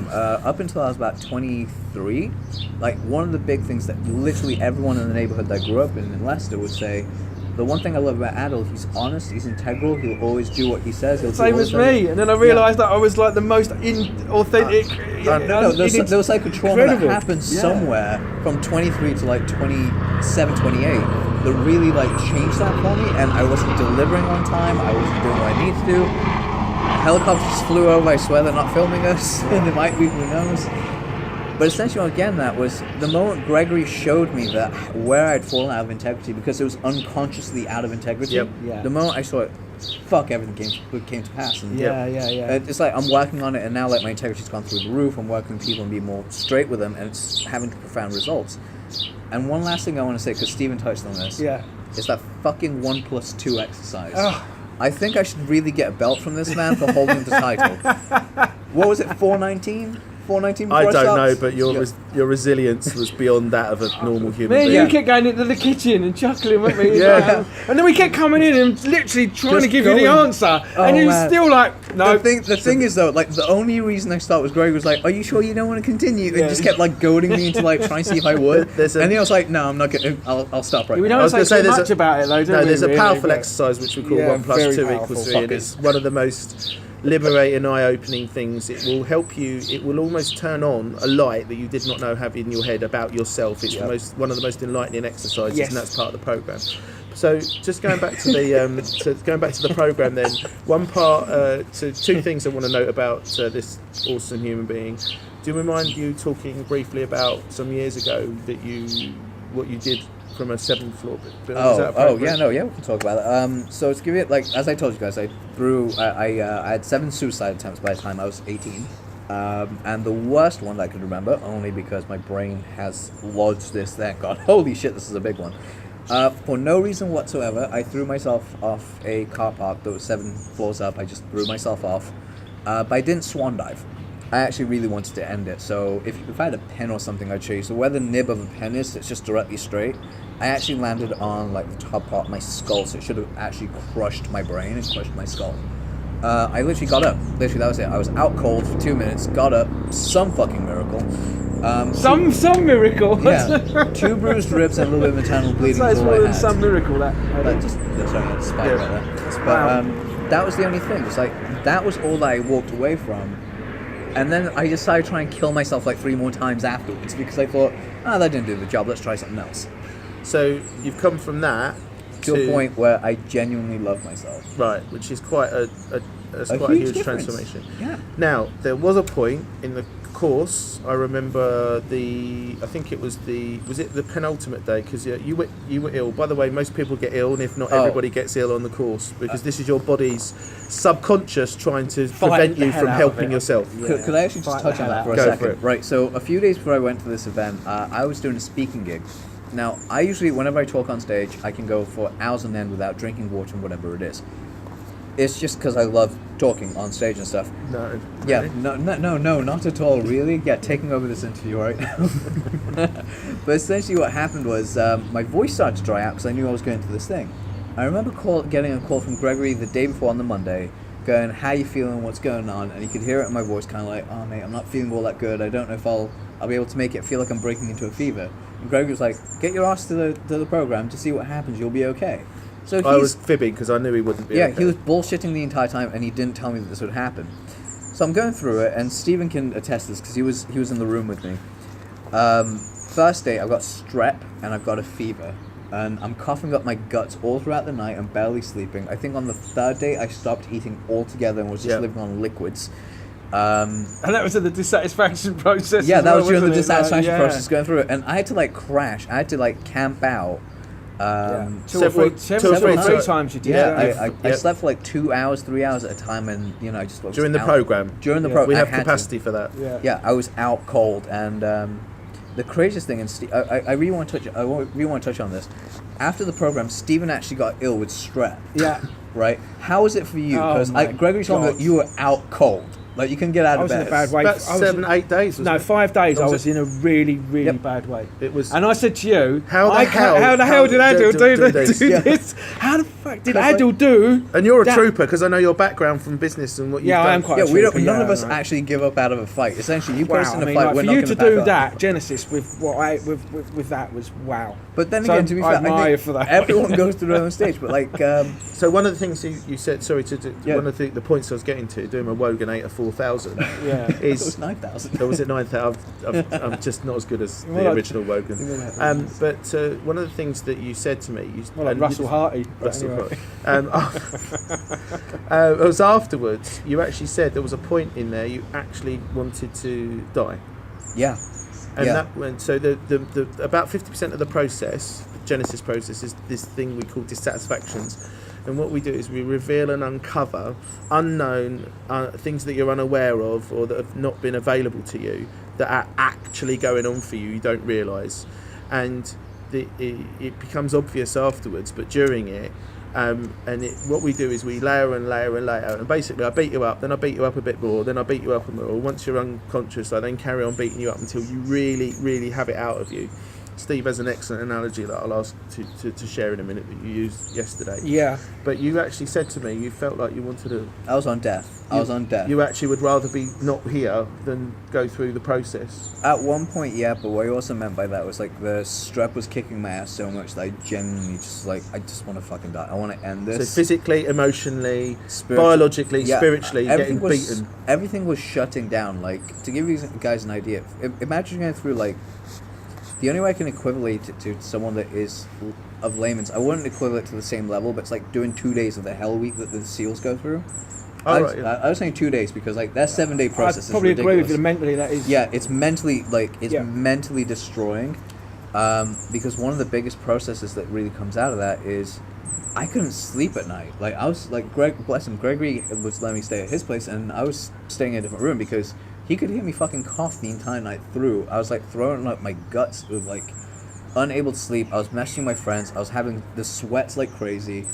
Up until I was about 23, like, one of the big things that literally everyone in the neighborhood that I grew up in Leicester would say, the one thing I love about Adil, he's honest, he's integral, he'll always do what he says. Same as me, and then I realised that I was like the most authentic. There was like a trauma that happened somewhere from 23 to like 27, 28 that really changed that for me, and I wasn't delivering on time, I wasn't doing what I needed to do. Helicopters flew over, I swear they're not filming us, and they might be, who knows. But essentially, again, that was the moment Gregory showed me that where I'd fallen out of integrity, because it was unconsciously out of integrity. Yep. Yeah. The moment I saw it, fuck, everything came to pass. And Yeah. It's like I'm working on it, and now my integrity's gone through the roof. I'm working with people and being more straight with them, and it's having profound results. And one last thing I want to say, because Stephen touched on this, is that fucking 1+2 exercise. Ugh. I think I should really get a belt from this man for holding the title. What was it, 419? 4:19 I before don't start? know, but your resilience was beyond that of a normal human Me and being. you kept going into the kitchen and chuckling, weren't we? Yeah. And then we kept coming in and literally trying Just to give you the going. answer, Oh, and you were man. still like, no. The thing is though, like the only reason I started was Greg was like, "Are you sure you don't want to continue?" And Yeah. just kept like goading me into like trying to see if I would. There's a- And then I was like, "No, I'm not gonna. I'll stop right We now." don't was say gonna say too there's much a- about it though, do we? No, there's a really? powerful But- exercise which we call Yeah, 1 plus very 2 powerful. equals 3, Fuck and it. it's one of the most liberating, eye-opening things. It will help you. It will almost turn on a light that you did not know have in your head about yourself. It's one of the most enlightening exercises, Yes. and that's part of the program. So, just going back to the program, then one part. So, two things I want to note about this awesome human being. Do you mind you talking briefly about some years ago what you did from a 7th floor building? Is that appropriate? We can talk about it. So to give it, like, as I told you guys, I had 7 suicide attempts by the time I was 18. And the worst one that I could remember, only because my brain has lodged this, thank God, holy shit, this is a big one. For no reason whatsoever, I threw myself off a car park that was 7 floors up. I just threw myself off, but I didn't swan dive. I actually really wanted to end it, so if I had a pen or something, I'd show you. So where the nib of a pen is, it's just directly straight. I actually landed on like the top part of my skull, so it should have actually crushed my brain and crushed my skull. I literally got up. Literally, that was it. I was out cold for 2 minutes, got up, some fucking miracle. Some miracle. Yeah, 2 bruised ribs and a little bit of internal bleeding. That's all more I than had. some miracle. That. That's right, that's spike Yeah. right there. Wow. But that was the only thing. It's like, that was all that I walked away from. And then I decided to try and kill myself like 3 more times afterwards because I thought, that didn't do the job, let's try something else. So you've come from that To a point where I genuinely love myself. right, which is quite a huge huge difference. transformation. Yeah. Now, there was a point in the course, I remember I think it was the penultimate day, because you were ill. By the way, most people get ill, and if not, everybody gets ill on the course, because this is your body's subconscious trying to prevent the you hell from out of helping it. yourself. Could I actually just touch on that for a Go second? for it. Right, so a few days before I went to this event, I was doing a speaking gig. Now, I usually, whenever I talk on stage, I can go for hours on end without drinking water and whatever it is. It's just because I love talking on stage and stuff. No. Yeah, really? no, not at all, really. Yeah, taking over this interview right now. But essentially what happened was my voice started to dry out because I knew I was going to this thing. I remember getting a call from Gregory the day before on the Monday, going, "How you feeling, what's going on?" And you could hear it in my voice, kind of like, "Oh mate, I'm not feeling all that good. I don't know if I'll be able to make it. I feel like I'm breaking into a fever." And Gregory was like, "Get your ass to the program to see what happens, you'll be okay." So I was fibbing because I knew he wouldn't be. yeah, okay. he was bullshitting the entire time, and he didn't tell me that this would happen. So I'm going through it, and Stephen can attest this because he was in the room with me. First day, I've got strep and I've got a fever, and I'm coughing up my guts all throughout the night. I'm barely sleeping. I think on the 3rd day, I stopped eating altogether and was just living on liquids. And that was in the dissatisfaction process. Yeah, as that well, was during the wasn't it? dissatisfaction Yeah. process going through it, and I had to like crash. I had to like camp out. Several Three times you did. I slept for like 2 hours, 3 hours at a time, and I just was during the out. program. During the Yeah. program, We have I had capacity for that. Yeah, I was out cold, and the craziest thing, and I really want to touch on this. After the program, Stephen actually got ill with strep. Yeah. Right? How was it for you? Oh Because my Gregory told me God. that you were out cold. Like you couldn't get out I of was in bed. a bad way. About I was 7-8 days. No, Wasn't it? 5 days. I Was was it? in a really, really Yep. bad way. It was. And I said to you, How the how hell did Adil do this? do Yeah. this? How the fuck did Because, Adil do? And you're a that? trooper, because I know your background from business and what you've Yeah, done. I am quite. Yeah, a we don't. trooper, None of yeah, us no. actually give up out of a fight. Essentially, you put us Wow, in I a mean, fight. like, We're for not you going to back do up. that, Genesis, with that was wow. But then So again, to be I fair, admire I you think for that. everyone goes through their own stage. But like, So one of the things you said, sorry, Yeah. one of the points I was getting to, doing my Wogan 8 of 4,000, Yeah. it was is. 9,000. Or was it 9,000? I'm just not as good as the Well, like- original Wogan. But one of the things that you said to me, Well, like and Russell Harty. but Russell anyway. Harty. It was afterwards. You actually said there was a point in there you actually wanted to die, Yeah. and Yeah. that went. So the about 50% of the process, the Genesis process, is this thing we call dissatisfactions. And what we do is we reveal and uncover unknown things that you're unaware of or that have not been available to you that are actually going on for you. You don't realise, and it becomes obvious afterwards. But during it, What we do is we layer and layer and layer, and basically I beat you up, then I beat you up a bit more, then I beat you up a bit more. Once you're unconscious, I then carry on beating you up until you really, really have it out of you. Steve has an excellent analogy that I'll ask to share in a minute that you used yesterday. Yeah. But you actually said to me you felt like you wanted to... I was on death. You actually would rather be not here than go through the process. At one point, yeah, but what I also meant by that was like the strep was kicking my ass so much that I genuinely just like, I just want to fucking die. I want to end this. So physically, emotionally, biologically, spiritually, getting beaten. Everything was shutting down. Like, to give you guys an idea, imagine going through like, the only way I can equivalent it to someone that is of layman's, I wouldn't equivalent it to the same level, but it's like doing 2 days of the hell week that the SEALs go through. I was saying 2 days because like that 7 day process is probably ridiculous. agree with you mentally. That is. Yeah, it's mentally mentally destroying. Because one of the biggest processes that really comes out of that is I couldn't sleep at night. Like I was like bless him, Gregory was letting me stay at his place, and I was staying in a different room because he could hear me fucking cough the entire night through. I was like throwing up my guts with like unable to sleep. I was messaging my friends. I was having the sweats like crazy.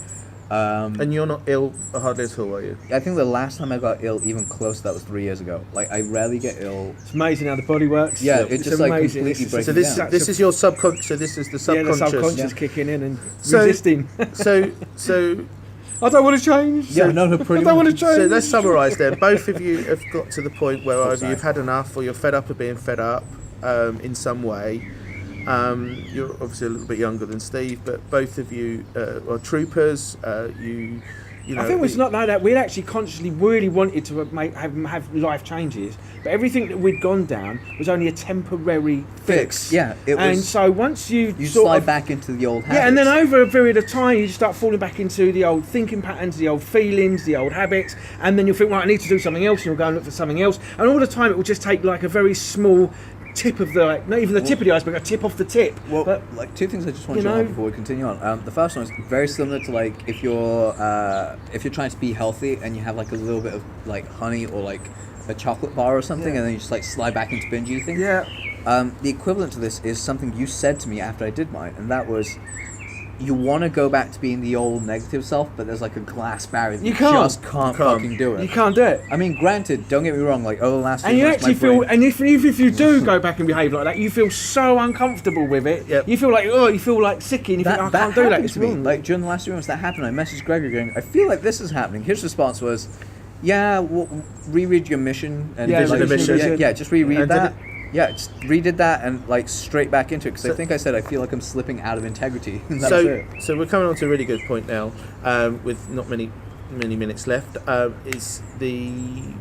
And you're not ill hardly at all, are you? I think the last time I got ill, even close to that, was 3 years ago. Like I rarely get ill. It's amazing how the body works. Yeah, it's just like amazing. completely breaking So this is your subconscious. So this is the subconscious. Yeah, the subconscious kicking in and resisting. So I don't want to change. Yeah, no, pretty I don't want to much. change. So let's summarise then. Both of you have got to the point where either you've had enough or you're fed up of being fed up in some way. You're obviously a little bit younger than Steve, but both of you are troopers. You know, I think it's not like that. We'd actually consciously really wanted to have life changes, but everything that we'd gone down was only a temporary fix. Yeah, it was. And so once you sort slide of, back into the old habits. yeah, and then over a period of time, you just start falling back into the old thinking patterns, the old feelings, the old habits, and then you'll think, right, I need to do something else, and you'll go and look for something else, and all the time it will just take like a very small tip of the, like, not even the tip of the iceberg, a tip off the tip. Well, but, like two things I just want to know before we continue on. The first one is very similar to like if you're trying to be healthy and you have like a little bit of like honey or like a chocolate bar or something, and then you just like slide back into binge eating. Yeah. The equivalent to this is something you said to me after I did mine, and that was, you want to go back to being the old negative self, but there's like a glass barrier that you just can't fucking do it. You can't do it. I mean, granted, don't get me wrong, like over the last few And you months, actually my feel, brain- and if you do go back and behave like that, you feel so uncomfortable with it. Yep. You feel like, you feel like sicky, and you think, I can't do that. happened It's to me. wrong. Like during the last 3 months, that happened. I messaged Gregory going, I feel like this is happening. His response was, yeah, we'll reread your mission and Yeah, like, mission. yeah, just reread And that. Yeah, just redid that and like straight back into it because I think I said I feel like I'm slipping out of integrity. So we're coming on to a really good point now, with not many minutes left. Is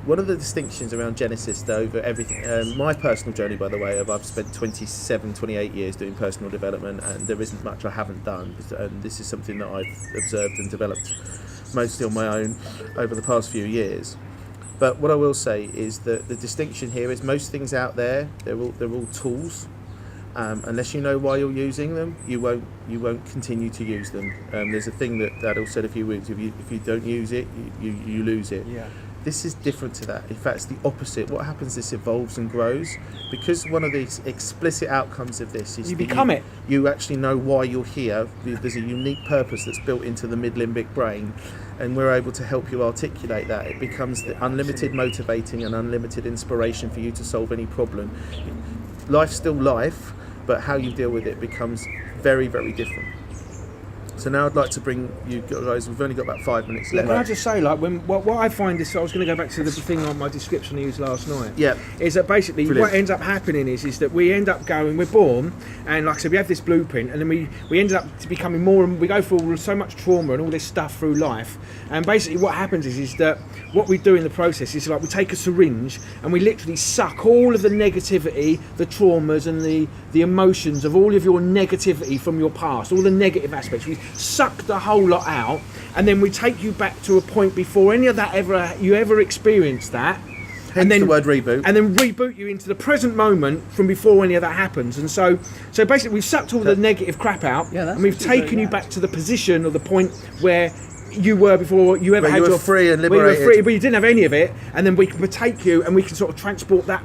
one of the distinctions around Genesis over everything. My personal journey, by the way, I've spent 28 years doing personal development, and there isn't much I haven't done. And this is something that I've observed and developed mostly on my own over the past few years. But what I will say is that the distinction here is most things out there, they're all tools. Unless you know why you're using them, you won't continue to use them. There's a thing that Adil said a few weeks. If you don't use it, you lose it. Yeah. This is different to that. In fact, it's the opposite. What happens is this evolves and grows, because one of the explicit outcomes of this is You become it. You actually know why you're here. There's a unique purpose that's built into the mid-limbic brain, and we're able to help you articulate that. It becomes the unlimited motivating and unlimited inspiration for you to solve any problem. Life's still life, but how you deal with it becomes very, very different. So now I'd like to bring you guys, we've only got about 5 minutes left. Can I just say, like, what I find is, I was going to go back to the thing on my description I used last night. Yeah. Is that basically Brilliant. what ends up happening is that we end up going, we're born, and like I said, we have this blueprint, and then we ended up becoming more, and we go through so much trauma and all this stuff through life, and basically what happens is that what we do in the process is like we take a syringe and we literally suck all of the negativity, the traumas and the emotions of all of your negativity from your past, all the negative aspects. We suck the whole lot out, and then we take you back to a point before any of that you ever experienced that. Hence And then the word reboot. And then reboot you into the present moment from before any of that happens. And so basically we've sucked all the negative crap out, and we've taken you back to the position or the point where you were before you ever Where had you were your free and where you were liberated. free, but you didn't have any of it, and then we can take you and we can sort of transport that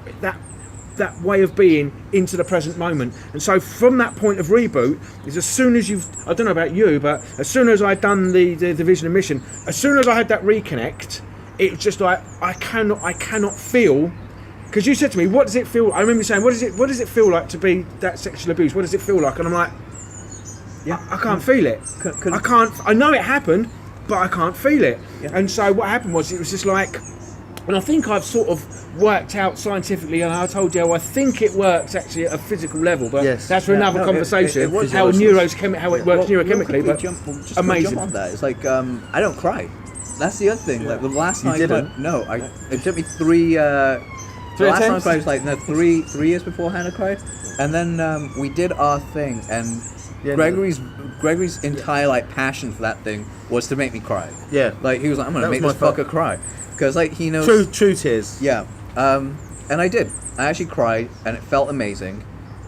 that way of being into the present moment. And so from that point of reboot is as soon as I don't know about you, but as soon as I'd done the vision and mission, as soon as I had that reconnect, it was just like I cannot feel. Because you said to me, what does it feel? I remember you saying, what does it feel like to be that sexual abuse? What does it feel like? And I'm like, I can't feel it. I can't. I know it happened, but I can't feel it. Yeah. And so what happened was, it was just like, and I think I've sort of worked out scientifically, and I told you, I think it works actually at a physical level, but that's for another conversation. How it works neurochemically, but amazing. Jump on that. It's like I don't cry. That's the other thing. Yeah. Like the last time I cried, no, it took me three. The last time I cried was like three years beforehand I cried, and then we did our thing, and Gregory's entire like passion for that thing was to make me cry. Yeah, like he was like, I'm gonna make this fucker cry, because like he knows true tears. Yeah, and I did. I actually cried, and it felt amazing.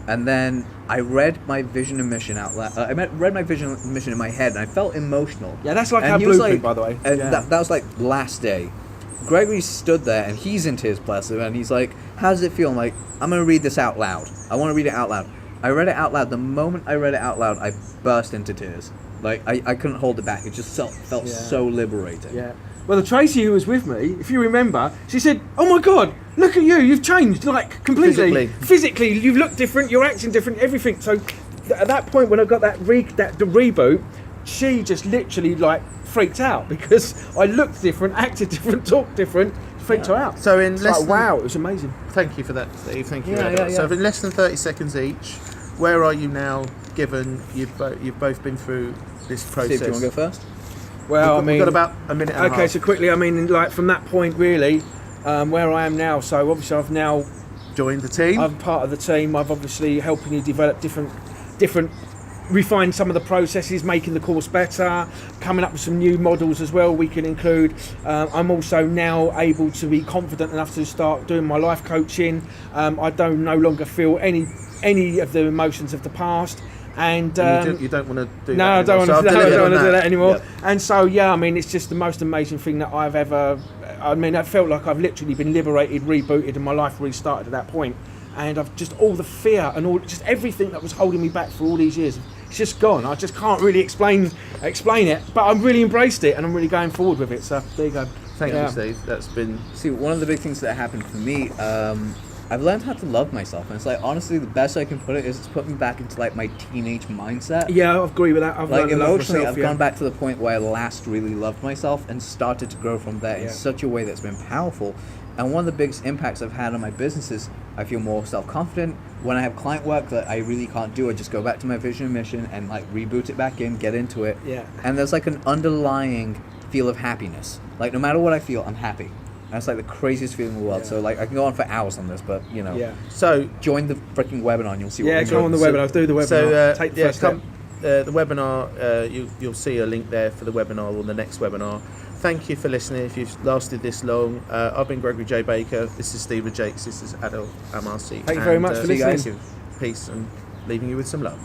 And then I read my vision and mission out loud. Read my vision and mission in my head, and I felt emotional. Yeah, that's like our blueprint, by the way. And that was like last day. Gregory stood there, and he's in tears, bless him, and he's like, how does it feel? I'm like, I'm going to read this out loud. I want to read it out loud. I read it out loud. The moment I read it out loud, I burst into tears. Like, I couldn't hold it back. It just felt so liberating. Yeah. Well, the Tracy who was with me, if you remember, she said, oh my God, look at you, you've changed, like, completely. Physically, you've looked different, you're acting different, everything. So, at that point, when I got the reboot, she just literally, like, freaked out, because I looked different, acted different, talked different, freaked her out. So in less than, wow, it was amazing. Thank you for that, Steve. Thank you. Yeah. So in less than 30 seconds each, where are you now? Given you've both been through this process. Steve, do you want to go first? Well, we've got about a minute and a half. Okay, so quickly, I mean, like from that point, really, where I am now. So obviously, I've now joined the team. I'm part of the team. I've obviously helping you develop different. Refine some of the processes, making the course better, coming up with some new models as well we can include. I'm also now able to be confident enough to start doing my life coaching. I don't no longer feel any of the emotions of the past. And you don't want to do that. No, I don't want to do that anymore. Yep. And so, I mean, it's just the most amazing thing that I've ever. I mean, I felt like I've literally been liberated, rebooted, and my life restarted at that point. And I've just all the fear and just everything that was holding me back for all these years. It's just gone. I just can't really explain it, but I've really embraced it, and I'm really going forward with it. So there you go. Thank you, Steve. That's been. See, one of the big things that happened for me, I've learned how to love myself, and it's like honestly, the best I can put it is it's put me back into like my teenage mindset. Yeah, I agree with that. I've like emotionally, I've gone back to the point where I last really loved myself and started to grow from there in such a way that's been powerful. And one of the biggest impacts I've had on my business is I feel more self-confident. When I have client work that I really can't do, I just go back to my vision and mission and like reboot it back in, get into it. Yeah. And there's like an underlying feel of happiness. Like no matter what I feel, I'm happy. And it's like the craziest feeling in the world. Yeah. So like I can go on for hours on this, but you know. Yeah. So join the freaking webinar and you'll see what we're doing. Go on the webinar. Do the webinar. So take the first step. The webinar, you'll see a link there for the webinar on the next webinar. Thank you for listening. If you've lasted this long, I've been Gregory J. Baker. This is Steve Jakes. This is Adil Amarsi. Thank you very much for listening. Peace, and leaving you with some love.